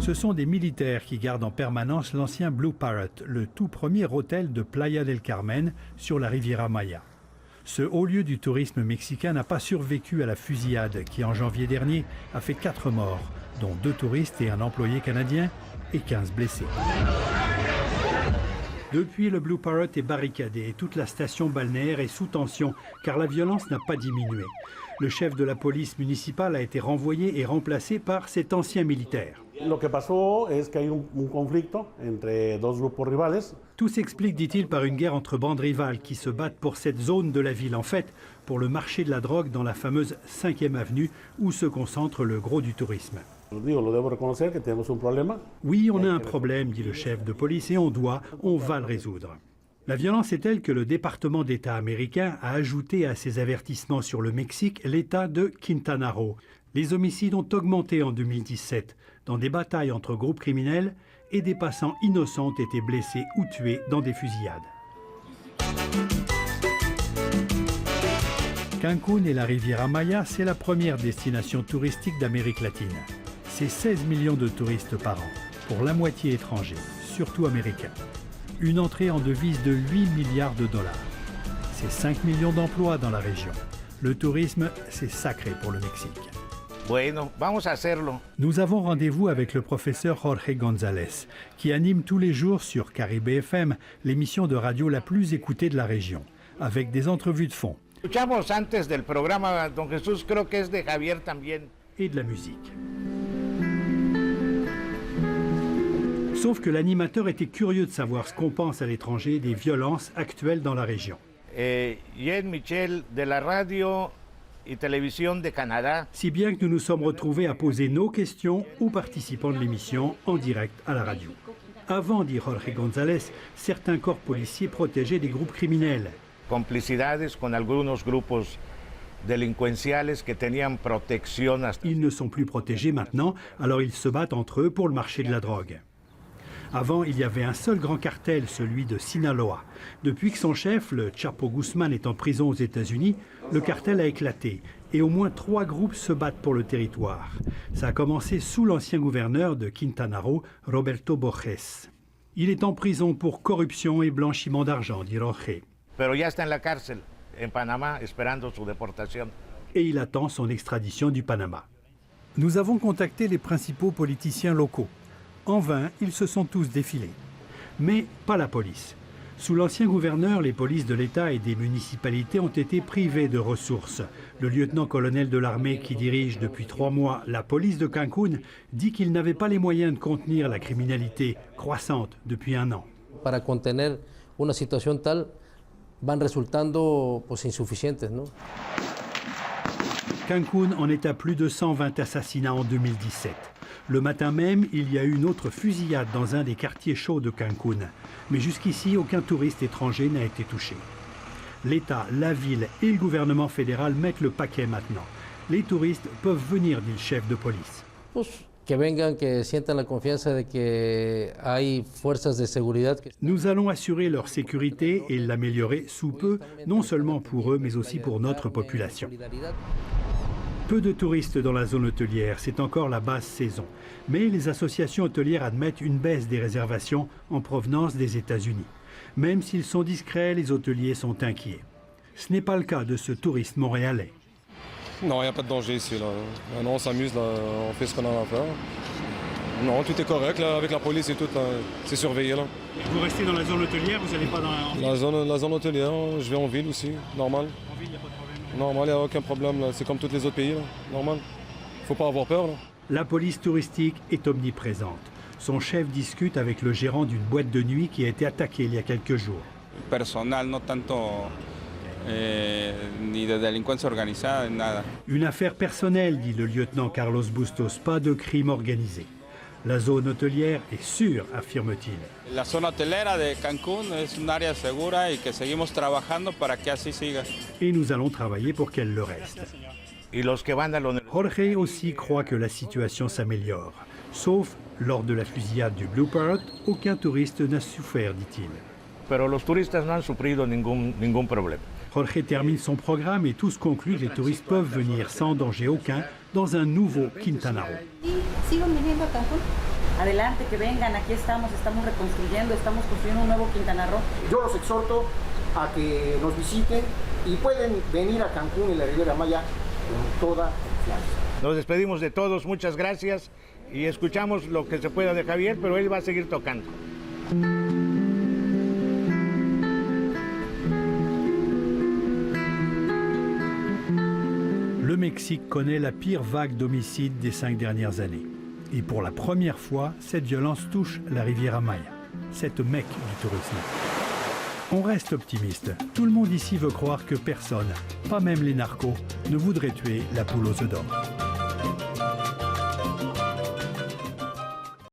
Ce sont des militaires qui gardent en permanence l'ancien Blue Parrot, le tout premier hôtel de Playa del Carmen sur la Riviera Maya. Ce haut lieu du tourisme mexicain n'a pas survécu à la fusillade qui, en janvier dernier, a fait 4 morts, dont 2 touristes et un employé canadien, et 15 blessés. Depuis, le Blue Parrot est barricadé et toute la station balnéaire est sous tension, car la violence n'a pas diminué. Le chef de la police municipale a été renvoyé et remplacé par cet ancien militaire. Tout s'explique, dit-il, par une guerre entre bandes rivales qui se battent pour cette zone de la ville, en fait, pour le marché de la drogue dans la fameuse 5e avenue où se concentre le gros du tourisme. Oui, on a un problème, dit le chef de police, et on va le résoudre. La violence est telle que le département d'État américain a ajouté à ses avertissements sur le Mexique l'État de Quintana Roo. Les homicides ont augmenté en 2017 dans des batailles entre groupes criminels et des passants innocents ont été blessés ou tués dans des fusillades. Cancún et la Riviera Maya, c'est la première destination touristique d'Amérique latine. C'est 16 millions de touristes par an, pour la moitié étrangers, surtout américains. Une entrée en devise de 8 milliards de dollars. C'est 5 millions d'emplois dans la région. Le tourisme, c'est sacré pour le Mexique. Bueno, vamos a hacerlo. Nous avons rendez-vous avec le professeur Jorge González, qui anime tous les jours sur Caribe FM l'émission de radio la plus écoutée de la région, avec des entrevues de fond. Escuchamos antes del programa, don Jesús, creo que es de Javier también. Et de la musique. Sauf que l'animateur était curieux de savoir ce qu'on pense à l'étranger des violences actuelles dans la région. Jen Michel de la radio y télévision de Canada. Si bien que nous nous sommes retrouvés à poser nos questions aux participants de l'émission en direct à la radio. Avant, dit Jorge González, certains corps policiers protégeaient des groupes criminels. Complicidades con algunos grupos delincuenciales que tenían protección. Ils ne sont plus protégés maintenant, alors ils se battent entre eux pour le marché de la drogue. Avant, il y avait un seul grand cartel, celui de Sinaloa. Depuis que son chef, le Chapo Guzman, est en prison aux États-Unis, le cartel a éclaté et au moins 3 groupes se battent pour le territoire. Ça a commencé sous l'ancien gouverneur de Quintana Roo, Roberto Borges. Il est en prison pour corruption et blanchiment d'argent, dit Jorge. Pero ya está en la cárcel, en Panamá, esperando su deportación. Et il attend son extradition du Panama. Nous avons contacté les principaux politiciens locaux. En vain, ils se sont tous défilés. Mais pas la police. Sous l'ancien gouverneur, les polices de l'État et des municipalités ont été privées de ressources. Le lieutenant-colonel de l'armée qui dirige depuis 3 mois la police de Cancún dit qu'il n'avait pas les moyens de contenir la criminalité croissante depuis 1 an. Para contener una situación tal, van resultando insuficientes, ¿no? Cancún en est à plus de 120 assassinats en 2017. Le matin même, il y a eu une autre fusillade dans un des quartiers chauds de Cancún. Mais jusqu'ici, aucun touriste étranger n'a été touché. L'État, la ville et le gouvernement fédéral mettent le paquet maintenant. Les touristes peuvent venir, dit le chef de police. Que vengan, que sientan la confianza de que hay fuerzas de seguridad. Nous allons assurer leur sécurité et l'améliorer sous peu, non seulement pour eux, mais aussi pour notre population. Peu de touristes dans la zone hôtelière, c'est encore la basse saison. Mais les associations hôtelières admettent une baisse des réservations en provenance des États-Unis. Même s'ils sont discrets, les hôteliers sont inquiets. Ce n'est pas le cas de ce touriste montréalais. Non, il n'y a pas de danger ici. Là. Non, on s'amuse, là, on fait ce qu'on a à faire. Non, tout est correct là, avec la police et tout, c'est surveillé. Là. Vous restez dans la zone hôtelière, vous n'allez pas dans la zone hôtelière, je vais en ville aussi, normal. En ville, il n'y a pas de problème? Normal, il n'y a aucun problème, c'est comme tous les autres pays, là. Normal. Il ne faut pas avoir peur. Là. La police touristique est omniprésente. Son chef discute avec le gérant d'une boîte de nuit qui a été attaquée il y a quelques jours. Personnel, no tanto ni de delincuencia organizada, nada. Une affaire personnelle, dit le lieutenant Carlos Bustos, pas de crime organisé. La zone hôtelière est sûre, affirme-t-il. La zona hotelera de Cancún es un área segura y que seguimos trabajando para que así siga. Et nous allons travailler pour qu'elle le reste. Jorge aussi croit que la situation s'améliore. Sauf lors de la fusillade du Blue Parrot, aucun touriste n'a souffert, dit-il. Pero los turistas no han sufrido ningún problema. Jorge termine son programme et tous concluent que les touristes peuvent venir sans danger aucun dans un nouveau Quintana Roo. adelante, que vengan, aquí estamos reconstruyendo, estamos construyendo un nuevo Quintana Roo. Yo los exhorto a que nos visiten y pueden venir a Cancún y la Riviera Maya con toda confianza. Nos despedimos de todos, muchas gracias y escuchamos lo que se pueda de Javier, pero él va a seguir tocando. Le Mexique connaît la pire vague d'homicides des 5 dernières années. Et pour la première fois, cette violence touche la Riviera Maya, cette mecque du tourisme. On reste optimiste. Tout le monde ici veut croire que personne, pas même les narcos, ne voudrait tuer la poule aux œufs d'or.